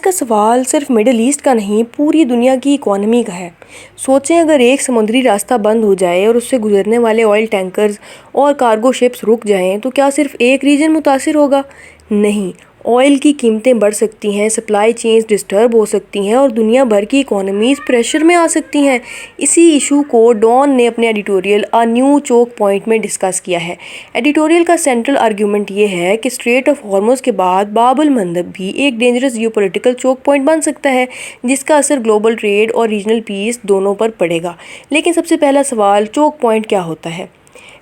का सवाल सिर्फ मिडिल ईस्ट का नहीं, पूरी दुनिया की इकोनॉमी का है। सोचें, अगर एक समुद्री रास्ता बंद हो जाए और उससे गुजरने वाले ऑयल टैंकर्स और कार्गो शिप्स रुक जाएं, तो क्या सिर्फ एक रीजन मुतासिर होगा? नहीं, ऑयल की कीमतें बढ़ सकती हैं, सप्लाई चेन्स डिस्टर्ब हो सकती हैं और दुनिया भर की इकोनॉमीज़ प्रेशर में आ सकती हैं। इसी इशू को डॉन ने अपने editorial a new choke point में डिस्कस किया है। एडिटोरियल का सेंट्रल आर्ग्यूमेंट ये है कि स्ट्रेट ऑफ हॉर्मुज़ के बाद बाब अल मंदब भी एक डेंजरस जियोपॉलिटिकल चोक पॉइंट बन सकता है, जिसका असर ग्लोबल ट्रेड और रीजनल पीस दोनों पर पड़ेगा। लेकिन सबसे पहला सवाल, चोक पॉइंट क्या होता है?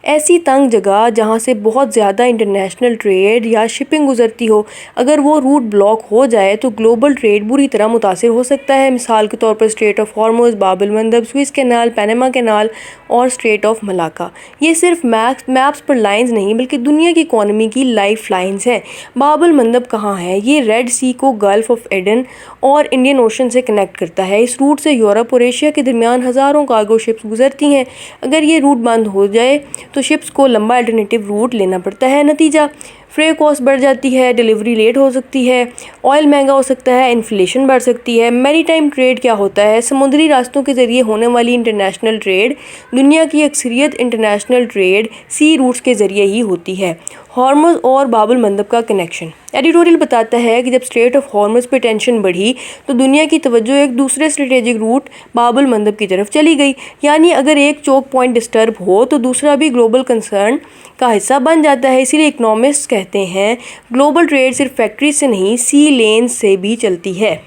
ऐसी तंग जगह जहाँ से बहुत ज़्यादा इंटरनेशनल ट्रेड या शिपिंग गुजरती हो, अगर वो रूट ब्लॉक हो जाए तो ग्लोबल ट्रेड बुरी तरह मुतासिर हो सकता है। मिसाल के तौर पर straight of Hormuz, Bab al मंदब, Swiss canal, Panama canal और स्ट्रेट ऑफ मलाका। ये सिर्फ मैप्स पर लाइंस नहीं बल्कि दुनिया की इकोनॉमी की लाइफ लाइन्स हैं। बाब अल मंदब कहाँ है? ये रेड सी को गल्फ ऑफ एडन और इंडियन ओशन से कनेक्ट करता है। इस रूट से यूरोप और एशिया के दरमियान हज़ारों कार्गो शिप्स गुजरती हैं। अगर ये रूट बंद हो जाए तो शिप्स को लंबा अल्टरनेटिव रूट लेना पड़ता है। नतीजा, फ्रेट कॉस्ट बढ़ जाती है, डिलीवरी लेट हो सकती है, ऑयल महंगा हो सकता है, इन्फ्लेशन बढ़ सकती है। मैरीटाइम ट्रेड क्या होता है? समुद्री रास्तों के ज़रिए होने वाली इंटरनेशनल ट्रेड। दुनिया की अक्सरियत इंटरनेशनल ट्रेड सी रूट्स के ज़रिए ही होती है। हॉर्मुज़ और बाब अल मंदब का कनेक्शन। एडिटोरियल बताता है कि जब स्ट्रेट ऑफ हॉर्मुज़ पर टेंशन बढ़ी तो दुनिया की तवज्जो एक दूसरे स्ट्रेटेजिक रूट बाब अल मंदब की तरफ चली गई। यानी अगर एक चोक पॉइंट डिस्टर्ब हो तो दूसरा भी ग्लोबल कंसर्न का हिस्सा बन जाता है। इसीलिए इकोनॉमिस्ट कहते हैं ग्लोबल ट्रेड सिर्फ फैक्ट्री से नहीं, सी लेन से भी चलती है।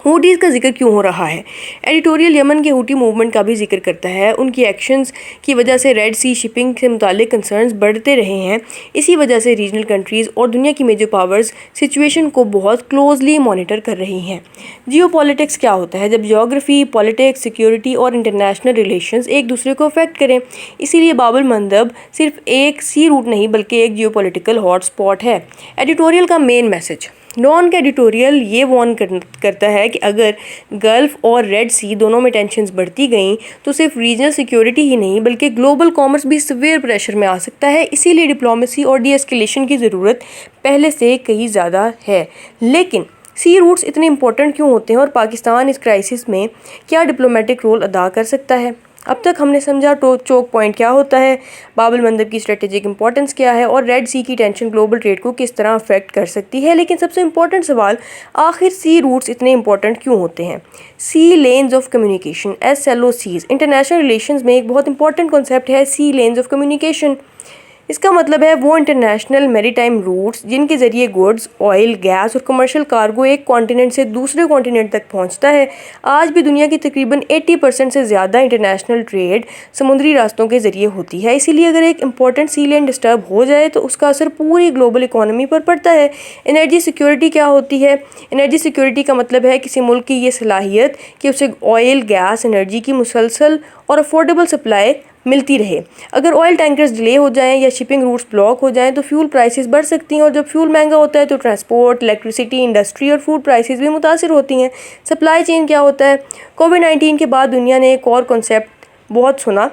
हूटीज़ का जिक्र क्यों हो रहा है? एडिटोरियल यमन के हूटी मूवमेंट का भी जिक्र करता है। उनकी एक्शंस की वजह से रेड सी शिपिंग से मुतालिक कंसर्न्स बढ़ते रहे हैं। इसी वजह से रीजनल कंट्रीज़ और दुनिया की मेजर पावर्स सिचुएशन को बहुत क्लोजली मॉनिटर कर रही हैं। जियोपॉलिटिक्स क्या होता है? जब जियोग्राफी, पॉलिटिक्स, सिक्योरिटी और इंटरनेशनल रिलेशंस एक दूसरे को अफेक्ट करें। इसीलिए बाब अल मंदब सिर्फ एक सी रूट नहीं बल्कि एक जियोपॉलिटिकल हॉट स्पॉट है। एडिटोरियल का मेन मैसेज। डॉन का एडिटोरियल ये वार्न करता है कि अगर गल्फ और रेड सी दोनों में टेंशन्स बढ़ती गईं तो सिर्फ रीजनल सिक्योरिटी ही नहीं बल्कि ग्लोबल कॉमर्स भी सीवियर प्रेशर में आ सकता है। इसीलिए डिप्लोमेसी और डीएस्केलेशन की ज़रूरत पहले से कहीं ज़्यादा है। लेकिन सी रूट्स इतने इंपॉर्टेंट क्यों होते हैं और पाकिस्तान इस क्राइसिस में क्या डिप्लोमेटिक रोल अदा कर सकता है? अब तक हमने समझा चोक पॉइंट क्या होता है, बाब अल मंदब की स्ट्रेटेजिक इंपॉर्टेंस क्या है और रेड सी की टेंशन ग्लोबल ट्रेड को किस तरह अफेक्ट कर सकती है। लेकिन सबसे इम्पॉर्टेंट सवाल, आखिर सी रूट्स इतने इंपॉर्टेंट क्यों होते हैं? Sea lanes of communication, SLOCs, international relations में एक बहुत इंपॉर्टेंट कॉन्सेप्ट है सी लेन्स ऑफ कम्युनिकेशन। इसका मतलब है वो इंटरनेशनल मैरीटाइम रूट्स जिनके ज़रिए गुड्स, ऑयल, गैस और कमर्शियल कार्गो एक कॉन्टिनेंट से दूसरे कॉन्टिनेंट तक पहुंचता है। आज भी दुनिया की तकरीबन 80% से ज़्यादा इंटरनेशनल ट्रेड समुद्री रास्तों के ज़रिए होती है। इसीलिए अगर एक इंपॉर्टेंट सी लेन डिस्टर्ब हो जाए तो उसका असर पूरी ग्लोबल इकोनॉमी पर पड़ता है। एनर्जी सिक्योरिटी क्या होती है? एनर्जी सिक्योरिटी का मतलब है किसी मुल्क की ये सलाहियत कि उसे ऑयल, गैस, एनर्जी की मुसलसल और अफोर्डेबल सप्लाई मिलती रहे। अगर ऑयल टैंकर्स डिले हो जाएं या शिपिंग रूट्स ब्लॉक हो जाएं तो फ्यूल प्राइसेस बढ़ सकती हैं और जब फ्यूल महंगा होता है तो ट्रांसपोर्ट, इलेक्ट्रिसिटी, इंडस्ट्री और फूड प्राइसेस भी मुतासिर होती हैं। सप्लाई चेन क्या होता है? कोविड-19 के बाद दुनिया ने एक और कॉन्सेप्ट बहुत सुना,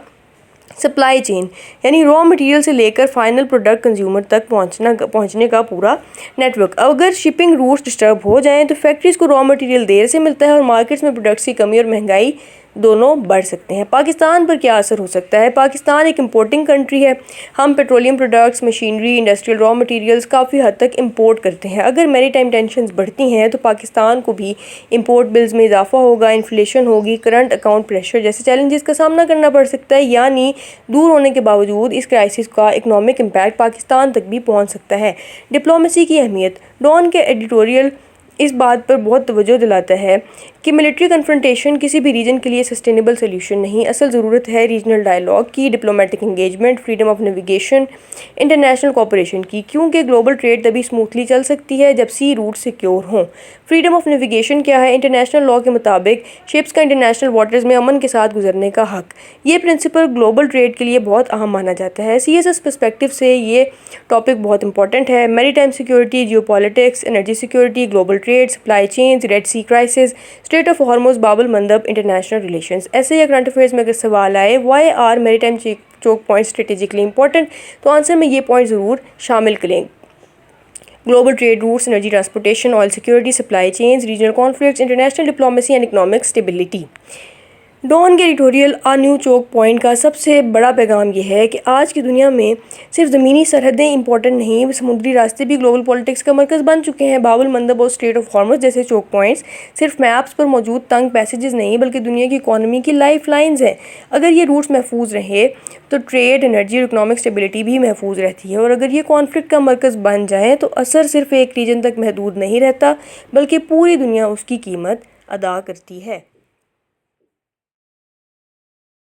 सप्लाई चेन, यानी रॉ मटेरियल से लेकर फाइनल प्रोडक्ट कंज्यूमर तक पहुंचने का पूरा नेटवर्क। अगर शिपिंग रूट्स डिस्टर्ब हो जाएं तो फैक्ट्रीज को रॉ मटेरियल देर से मिलता है और मार्केट्स में प्रोडक्ट्स की कमी और महंगाई दोनों बढ़ सकते हैं। पाकिस्तान पर क्या असर हो सकता है? पाकिस्तान एक इंपोर्टिंग कंट्री है। हम petroleum products, machinery, industrial raw materials काफ़ी हद तक इंपोर्ट करते हैं। अगर मैरीटाइम टेंशन्स बढ़ती हैं तो पाकिस्तान को भी इंपोर्ट बिल्स में इजाफा होगा, इन्फ्लेशन होगी, करंट अकाउंट प्रेशर जैसे चैलेंजेस का सामना करना पड़ सकता है। यानी दूर होने के बावजूद इस क्राइसिस का इकोनॉमिक इम्पैक्ट पाकिस्तान तक भी पहुँच सकता है। डिप्लोमेसी की अहमियत। डॉन के एडिटोरियल इस बात पर बहुत तवज्जो दिलाता है कि मिलिट्री कन्फ्रंटेशन किसी भी रीजन के लिए सस्टेनेबल सोल्यूशन नहीं। असल ज़रूरत है रीजनल डायलॉग की, diplomatic engagement, freedom of navigation, international cooperation की, क्योंकि ग्लोबल ट्रेड तभी स्मूथली चल सकती है जब सी रूट सिक्योर हों। फ्रीडम ऑफ नेविगेशन क्या है? इंटरनेशनल लॉ के मुताबिक शिप्स का इंटरनेशनल वाटर्स में अमन के साथ गुजरने का हक। ये प्रिंसिपल ग्लोबल ट्रेड के लिए बहुत अहम माना जाता है। CSS पर्सपेक्टिव से ये टॉपिक बहुत इंपॉर्टेंट है। Maritime security, geopolitics, energy security, global trade, supply chains, Red Sea crisis, Strait of Hormuz, Bab al मंदब, international relations. ऐसे या करंट अफेयर्स में अगर सवाल आए why are maritime choke point strategically important, तो आंसर में ये पॉइंट ज़रूर शामिल करें। Global trade routes, energy transportation, oil security, supply chains, regional conflicts, international diplomacy and economic stability. Dawn के editorial a new choke point का सबसे बड़ा पैगाम यह है कि आज की दुनिया में सिर्फ ज़मीनी सरहदें इंपॉर्टेंट नहीं, समुद्री रास्ते भी ग्लोबल पॉलिटिक्स का मरकज़ बन चुके हैं। बाब अल मंदब और स्ट्रेट ऑफ हॉर्मुज़ जैसे चोक पॉइंट्स सिर्फ मैप्स पर मौजूद तंग पैसेजेस नहीं, बल्कि दुनिया की इकॉनमी की लाइफ लाइन्स हैं। अगर ये रूट्स महफूज रहे तो ट्रेड, एनर्जी और इकोनॉमिक स्टेबिलिटी भी महफूज रहती है, और अगर ये कॉन्फ्लिक्ट का मरकज़ बन जाए तो असर सिर्फ एक रीजन तक महदूद नहीं रहता, बल्कि पूरी दुनिया उसकी कीमत अदा करती है।